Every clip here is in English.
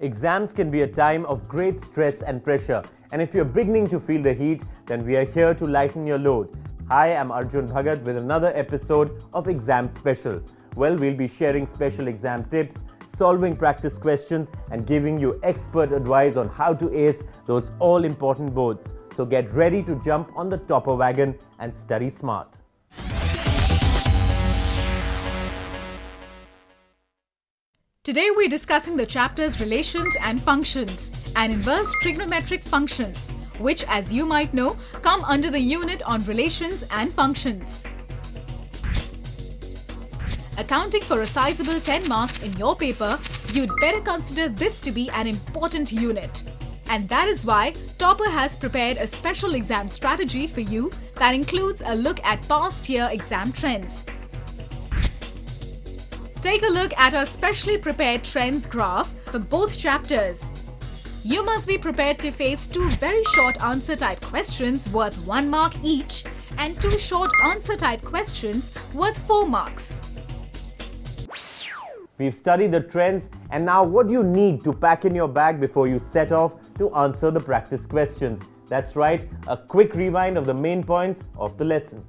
Exams can be a time of great stress and pressure, and if you're beginning to feel the heat, then we are here to lighten your load. Hi, I'm Arjun Bhagat with another episode of Exam Special. Well, we'll be sharing special exam tips, solving practice questions, and giving you expert advice on how to ace those all-important boards. So get ready to jump on the topper wagon and study smart. Today we're discussing the chapters Relations and Functions and Inverse Trigonometric Functions, which, as you might know, come under the unit on Relations and Functions. Accounting for a sizable 10 marks in your paper, you'd better consider this to be an important unit. And that is why Topper has prepared a special exam strategy for you that includes a look at past year exam trends. Take a look at our specially prepared trends graph for both chapters. You must be prepared to face two very short answer type questions worth 1 mark each and two short answer type questions worth 4 marks. We've studied the trends, and now what do you need to pack in your bag before you set off to answer the practice questions? That's right, a quick rewind of the main points of the lesson.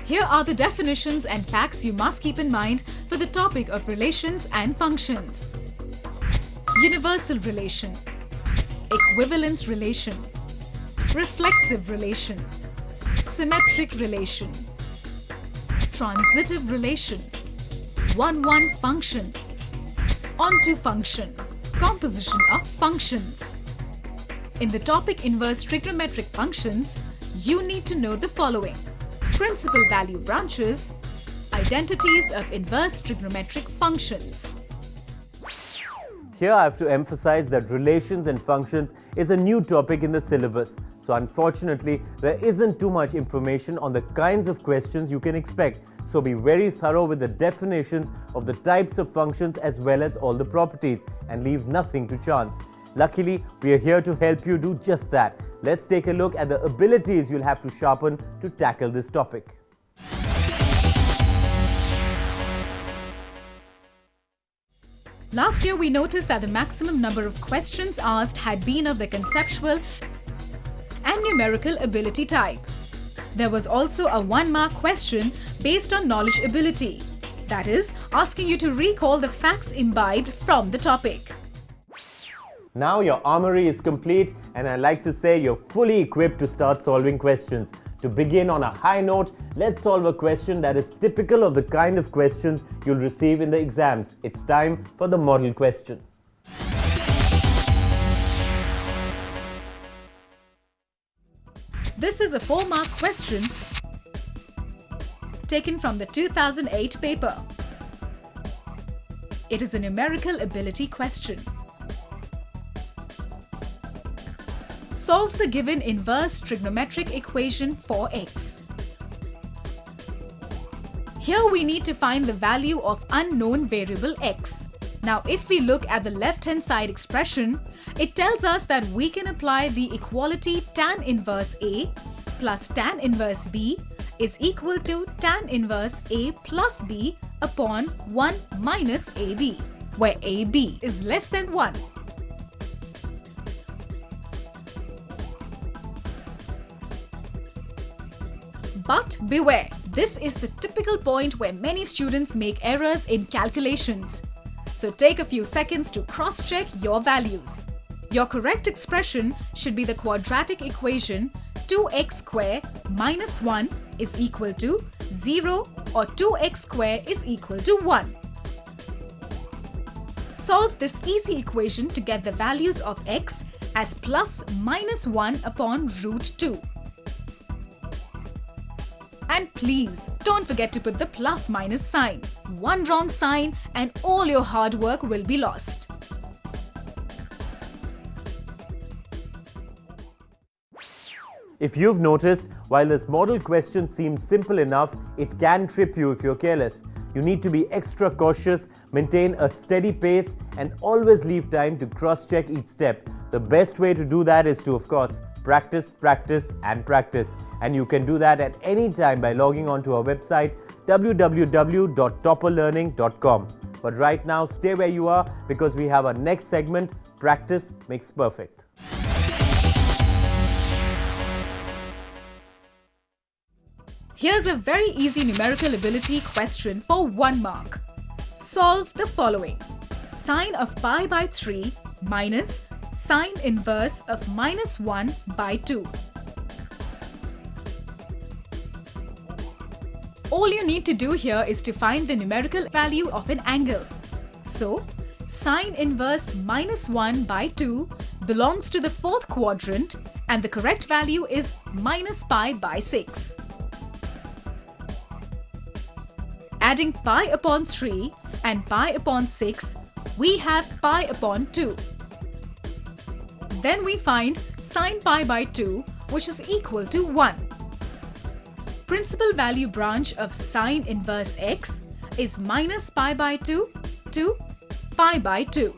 Here are the definitions and facts you must keep in mind for the topic of relations and functions. Universal relation, equivalence relation, reflexive relation, symmetric relation, transitive relation, one-one function, onto function, composition of functions. In the topic inverse trigonometric functions, you need to know the following: principal value branches, identities of inverse trigonometric functions. Here I have to emphasize that relations and functions is a new topic in the syllabus. So unfortunately, there isn't too much information on the kinds of questions you can expect. So be very thorough with the definitions of the types of functions as well as all the properties, and leave nothing to chance. Luckily, we are here to help you do just that. Let's take a look at the abilities you'll have to sharpen to tackle this topic. Last year, we noticed that the maximum number of questions asked had been of the conceptual and numerical ability type. There was also a 1-mark question based on knowledge ability, that is, asking you to recall the facts imbibed from the topic. Now your armory is complete, and I like to say you're fully equipped to start solving questions. To begin on a high note, let's solve a question that is typical of the kind of questions you'll receive in the exams. It's time for the model question. This is a 4-mark question taken from the 2008 paper. It is a numerical ability question. Solve the given inverse trigonometric equation for x. Here we need to find the value of unknown variable x. Now if we look at the left-hand side expression, it tells us that we can apply the equality tan inverse A plus tan inverse B is equal to tan inverse A plus B upon 1 minus AB, where AB is less than 1. But beware, this is the typical point where many students make errors in calculations. So take a few seconds to cross-check your values. Your correct expression should be the quadratic equation 2x square minus 1 is equal to 0 or 2x square is equal to 1. Solve this easy equation to get the values of x as plus minus 1 upon root 2. And please, don't forget to put the plus minus sign. One wrong sign and all your hard work will be lost. If you've noticed, while this model question seems simple enough, it can trip you if you're careless. You need to be extra cautious, maintain a steady pace, and always leave time to cross-check each step. The best way to do that is to, of course, practice, practice and practice. And you can do that at any time by logging on to our website www.topperlearning.com. But right now, stay where you are because we have our next segment, Practice Makes Perfect. Here's a very easy numerical ability question for 1 mark. Solve the following. Sine of pi by 3 minus sine inverse of -1 by 2. All you need to do here is to find the numerical value of an angle. So, sine inverse -1 by 2 belongs to the 4th quadrant and the correct value is minus pi by 6. Adding pi upon 3 and pi upon 6, we have pi upon 2. Then we find sine pi by 2, which is equal to 1. Principal value branch of sine inverse x is minus pi by 2 to pi by 2.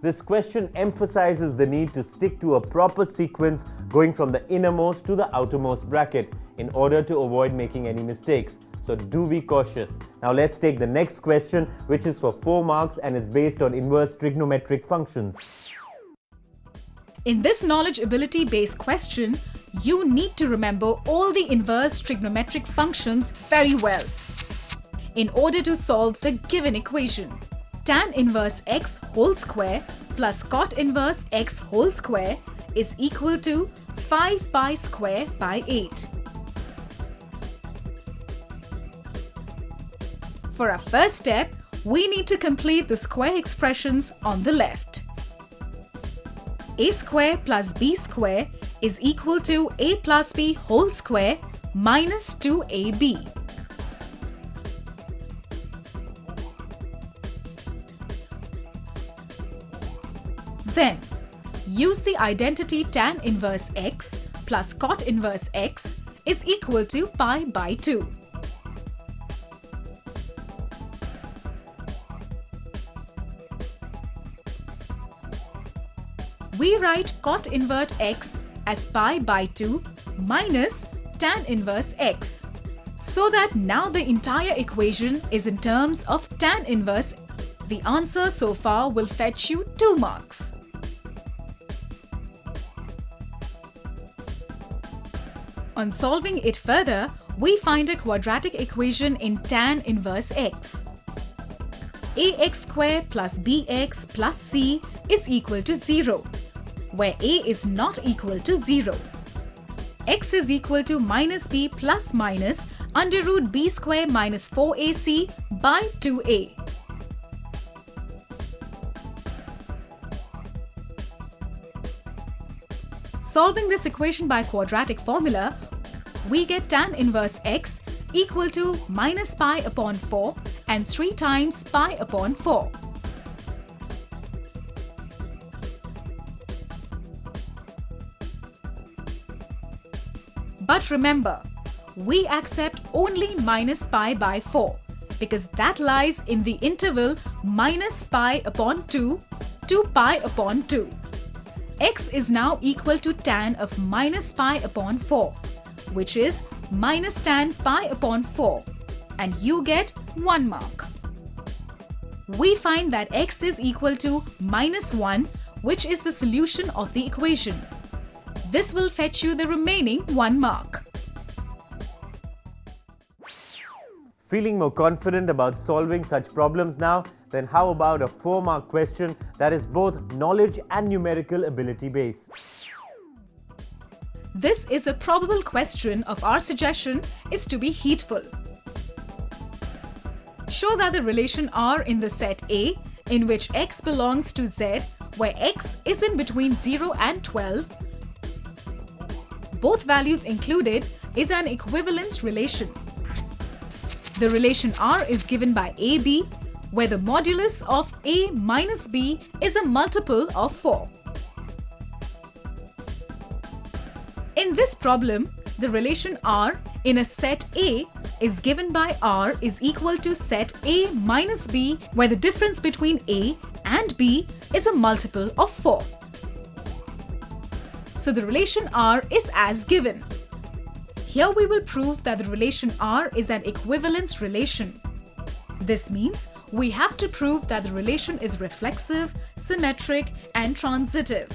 This question emphasizes the need to stick to a proper sequence going from the innermost to the outermost bracket in order to avoid making any mistakes. So do be cautious. Now let's take the next question, which is for 4 marks and is based on inverse trigonometric functions. In this knowledge ability based question, you need to remember all the inverse trigonometric functions very well in order to solve the given equation. Tan inverse x whole square plus cot inverse x whole square is equal to 5 pi square by 8. For our first step, we need to complete the square expressions on the left. A square plus b square is equal to a plus b whole square minus 2ab. Then, use the identity tan inverse x plus cot inverse x is equal to pi by 2. We write cot invert x as pi by 2 minus tan inverse x, so that now the entire equation is in terms of tan inverse. The answer so far will fetch you 2 marks. On solving it further, we find a quadratic equation in tan inverse x. ax square plus bx plus c is equal to 0, where a is not equal to 0. X is equal to minus b plus minus under root b square minus 4ac by 2a. Solving this equation by quadratic formula, we get tan inverse x equal to minus pi upon 4 and 3 times pi upon 4. But remember, we accept only minus pi by 4 because that lies in the interval minus pi upon 2 to pi upon 2. X is now equal to tan of minus pi upon 4, which is minus tan pi upon 4, and you get 1 mark. We find that x is equal to minus 1, which is the solution of the equation. This will fetch you the remaining 1 mark. Feeling more confident about solving such problems now? Then how about a 4-mark question that is both knowledge and numerical ability based? This is a probable question. Of our suggestion is to be heedful. Show that the relation R in the set A, in which x belongs to Z, where x is in between 0 and 12, both values included, is an equivalence relation. The relation R is given by AB, where the modulus of A minus B is a multiple of 4. In this problem, the relation R in a set A is given by R is equal to set A minus B, where the difference between A and B is a multiple of 4. So the relation R is as given. Here we will prove that the relation R is an equivalence relation. This means we have to prove that the relation is reflexive, symmetric, and transitive.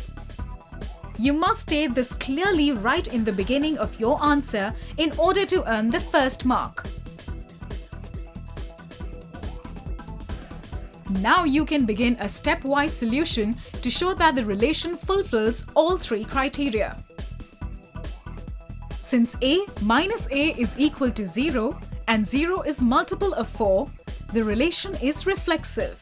You must state this clearly right in the beginning of your answer in order to earn the first mark. Now you can begin a stepwise solution to show that the relation fulfills all 3 criteria. Since A minus A is equal to 0 and 0 is multiple of 4, the relation is reflexive.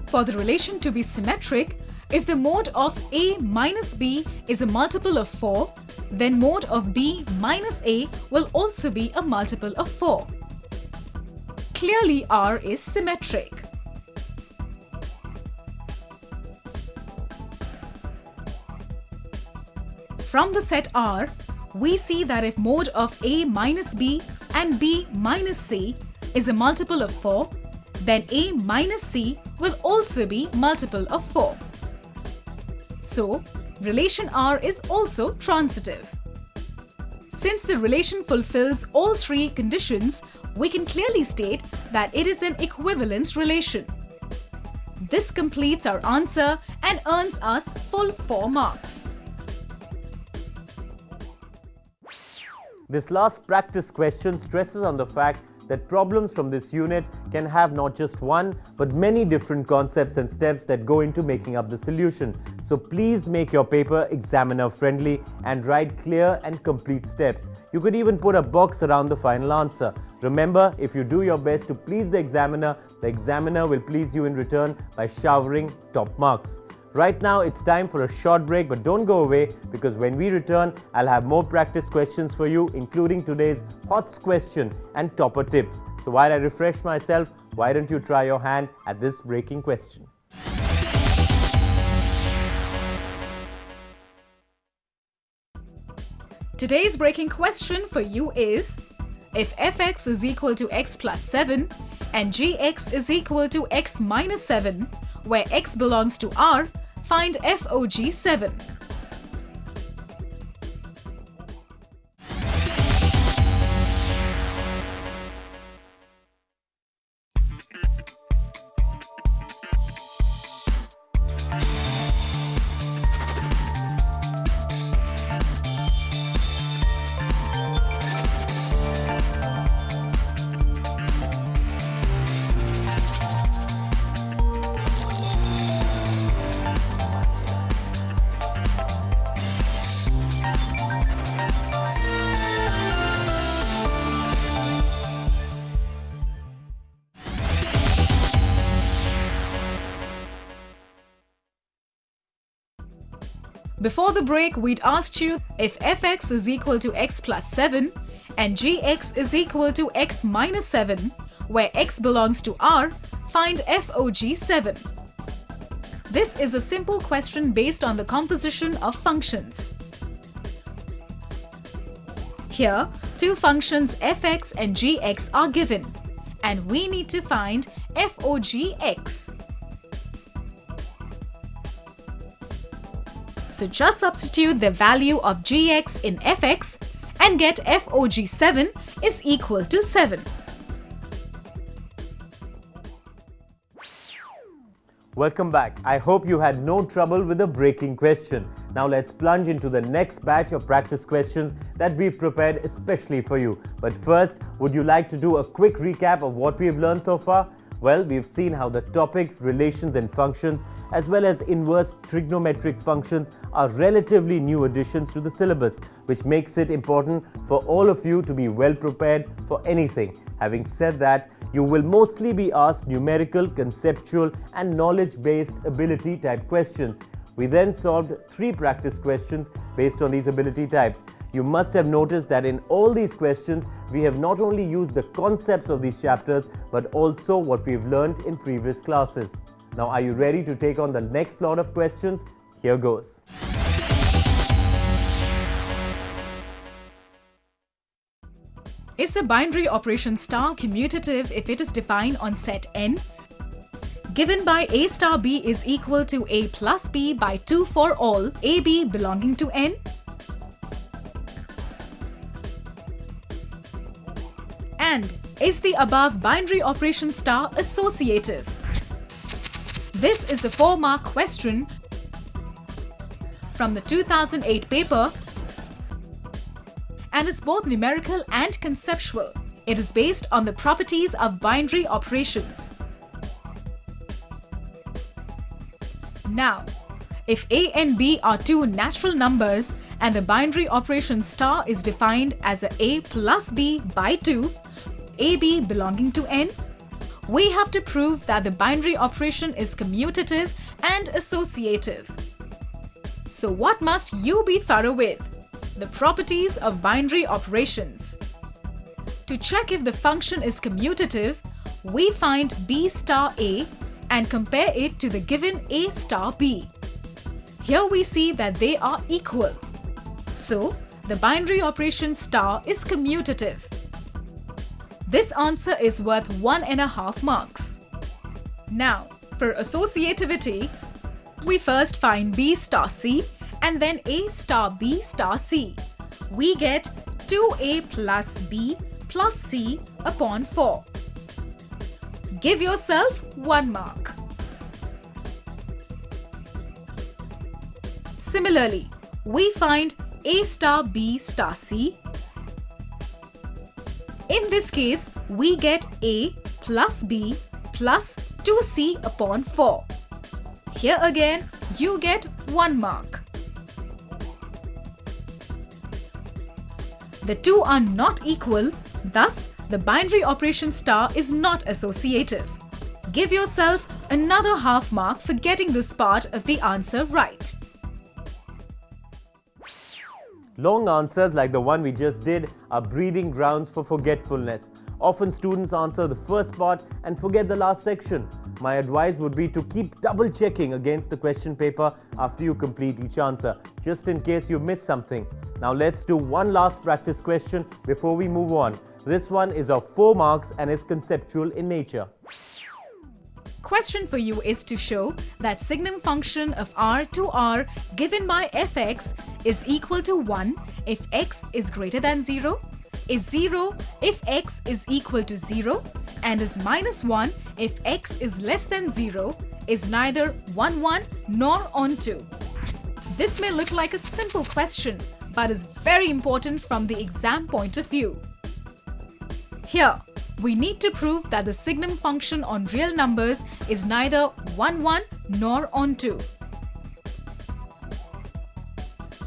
For the relation to be symmetric, if the mode of A minus B is a multiple of 4, then mode of B minus A will also be a multiple of 4. Clearly, R is symmetric. From the set R, we see that if mode of A minus B and B minus C is a multiple of 4, then A minus C will also be multiple of 4. So, relation R is also transitive. Since the relation fulfills all 3 conditions, we can clearly state that it is an equivalence relation. This completes our answer and earns us full 4 marks. This last practice question stresses on the fact that problems from this unit can have not just one but many different concepts and steps that go into making up the solution. So please make your paper examiner friendly and write clear and complete steps. You could even put a box around the final answer. Remember, if you do your best to please the examiner will please you in return by showering top marks. Right now, it's time for a short break, but don't go away because when we return, I'll have more practice questions for you, including today's HOTS question and topper tips. So while I refresh myself, why don't you try your hand at this breaking question? Today's breaking question for you is, if fx is equal to x plus 7 and gx is equal to x minus 7, where x belongs to R, find FOG7. Before the break, we'd asked you if fx is equal to x plus 7 and gx is equal to x minus 7, where x belongs to R, find FOG7. This is a simple question based on the composition of functions. Here, 2 functions fx and gx are given, and we need to find FOGx. So just substitute the value of gx in fx and get FOG7 is equal to 7. Welcome back. I hope you had no trouble with the breaking question. Now let's plunge into the next batch of practice questions that we've prepared especially for you. But first, would you like to do a quick recap of what we've learned so far? Well, we've seen how the topics, relations and functions as well as inverse trigonometric functions are relatively new additions to the syllabus, which makes it important for all of you to be well prepared for anything. Having said that, you will mostly be asked numerical, conceptual and knowledge-based ability type questions. We then solved 3 practice questions based on these ability types. You must have noticed that in all these questions, we have not only used the concepts of these chapters, but also what we've learned in previous classes. Now, are you ready to take on the next lot of questions? Here goes. Is the binary operation star commutative if it is defined on set n? Given by A star B is equal to A plus B by 2 for all AB belonging to N. And is the above binary operation star associative? This is a 4-mark question from the 2008 paper and is both numerical and conceptual. It is based on the properties of binary operations. Now, if A and B are two natural numbers and the binary operation star is defined as A plus B by 2, AB belonging to N, we have to prove that the binary operation is commutative and associative. So what must you be thorough with? The properties of binary operations. To check if the function is commutative, we find B star A and compare it to the given A star B. Here we see that they are equal. So, the binary operation star is commutative. This answer is worth 1.5 marks. Now, for associativity, we first find B star C and then A star B star C. We get 2A plus B plus C upon 4. Give yourself 1 mark. Similarly, we find A star B star C. In this case, we get A plus B plus 2C upon 4. Here again, you get 1 mark. The two are not equal, thus the binary operation star is not associative. Give yourself another half mark for getting this part of the answer right. Long answers like the one we just did are breeding grounds for forgetfulness. Often students answer the first part and forget the last section. My advice would be to keep double checking against the question paper after you complete each answer, just in case you miss something. Now let's do one last practice question before we move on. This one is of 4 marks and is conceptual in nature. Question for you is to show that signum function of R to R given by fx is equal to 1 if x is greater than 0, is 0 if x is equal to 0, and is minus 1 if x is less than 0, is neither 1, 1 nor onto. This may look like a simple question, but is very important from the exam point of view. Here, we need to prove that the signum function on real numbers is neither 1, 1 nor onto.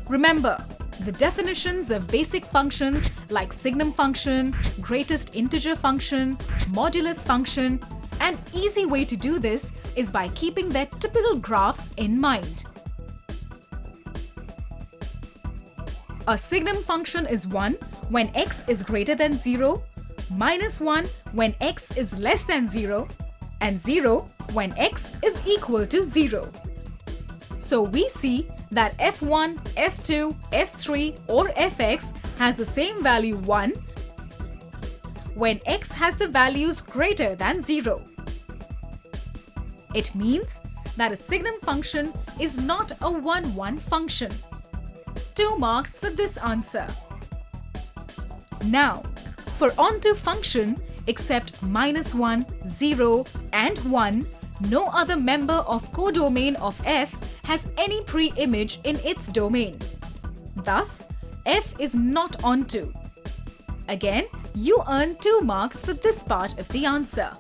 Remember, the definitions of basic functions like signum function, greatest integer function, modulus function, an easy way to do this is by keeping their typical graphs in mind. A signum function is 1 when x is greater than 0, minus 1 when x is less than 0, and 0 when x is equal to 0. So we see that f1, f2, f3 or fx has the same value 1 when x has the values greater than 0. It means that a signum function is not a 1, 1 function. 2 marks for this answer. Now, for onto function, except minus 1, 0 and 1, no other member of codomain of f has any pre-image in its domain. Thus, f is not onto. Again, you earn 2 marks for this part of the answer.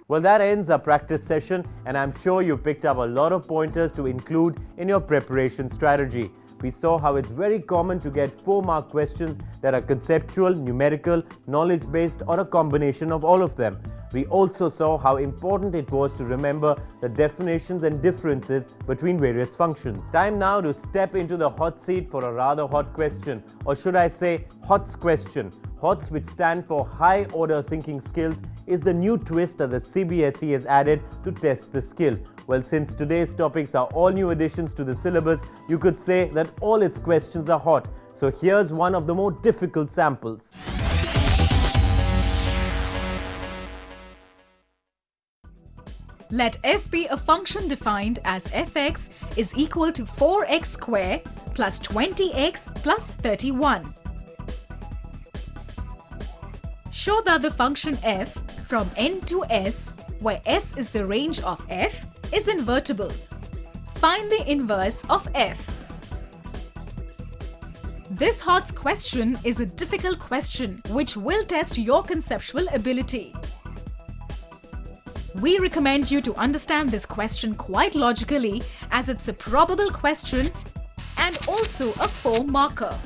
Well, that ends our practice session, and I'm sure you picked up a lot of pointers to include in your preparation strategy. We saw how it's very common to get 4-mark questions that are conceptual, numerical, knowledge-based, or a combination of all of them. We also saw how important it was to remember the definitions and differences between various functions. Time now to step into the hot seat for a rather hot question, or should I say HOTS question. HOTS, which stand for High Order Thinking Skills, is the new twist that the CBSE has added to test the skill. Well, since today's topics are all new additions to the syllabus, you could say that all its questions are hot. So here's one of the more difficult samples. Let f be a function defined as fx is equal to 4x square plus 20x plus 31. Show that the function f from n to s, where s is the range of f, is invertible. Find the inverse of f. This HOTS question is a difficult question which will test your conceptual ability. We recommend you to understand this question quite logically, as it's a probable question and also a 4-marker.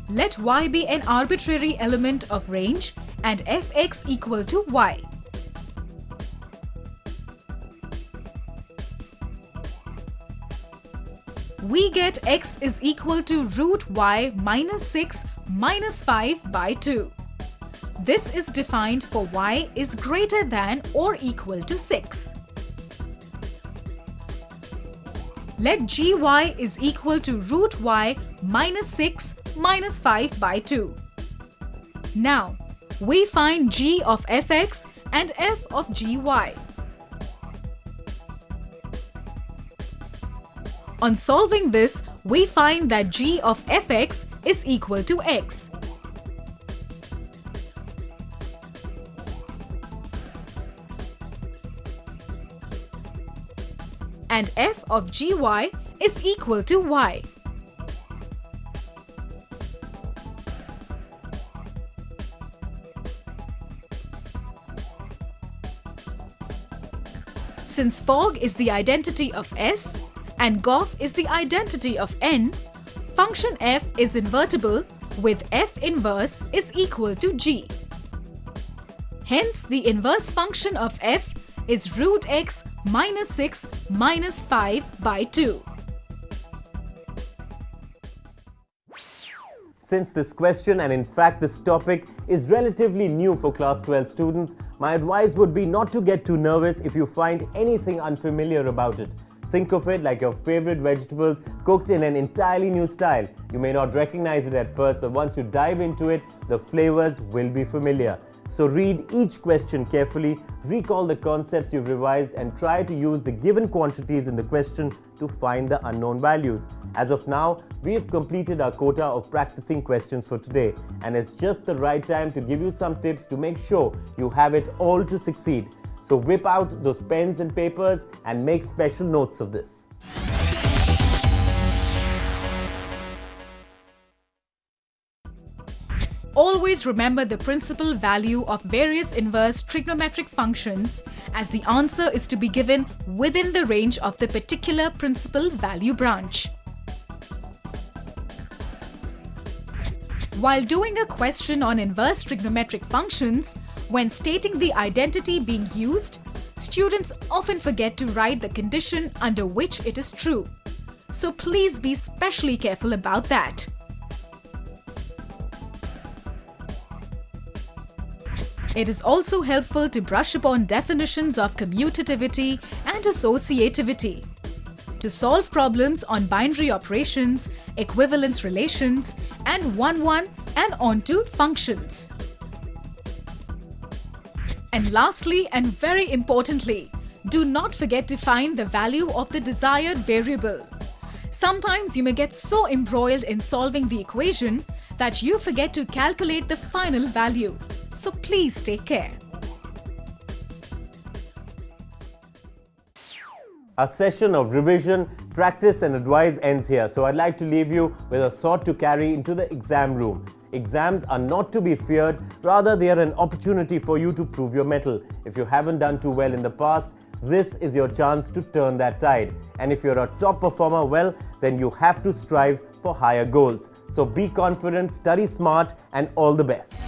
Let y be an arbitrary element of range and fx equal to y. We get x is equal to root y minus 6 minus 5 by 2. This is defined for y is greater than or equal to 6. Let gy is equal to root y minus 6 minus 5 by 2. Now, we find g of fx and f of gy. On solving this, we find that g of fx is equal to x. And f of gy is equal to y. Since fog is the identity of s and gof is the identity of n, function f is invertible with f inverse is equal to g. Hence, the inverse function of f is root x minus 6 minus 5 by 2. Since this question and in fact this topic is relatively new for class 12 students, my advice would be not to get too nervous if you find anything unfamiliar about it. Think of it like your favorite vegetables cooked in an entirely new style. You may not recognize it at first, but once you dive into it, the flavors will be familiar. So read each question carefully, recall the concepts you've revised and try to use the given quantities in the question to find the unknown values. As of now, we have completed our quota of practicing questions for today, and it's just the right time to give you some tips to make sure you have it all to succeed. So whip out those pens and papers and make special notes of this. Always remember the principal value of various inverse trigonometric functions, as the answer is to be given within the range of the particular principal value branch. While doing a question on inverse trigonometric functions, when stating the identity being used, students often forget to write the condition under which it is true. So please be specially careful about that. It is also helpful to brush upon definitions of commutativity and associativity. To solve problems on binary operations, equivalence relations, and one-one and onto functions. And lastly, and very importantly, do not forget to find the value of the desired variable. Sometimes you may get so embroiled in solving the equation that you forget to calculate the final value. So please take care. Our session of revision, practice and advice ends here. So I'd like to leave you with a thought to carry into the exam room. Exams are not to be feared, rather they are an opportunity for you to prove your mettle. If you haven't done too well in the past, this is your chance to turn that tide. And if you're a top performer, well, then you have to strive for higher goals. So be confident, study smart, and all the best.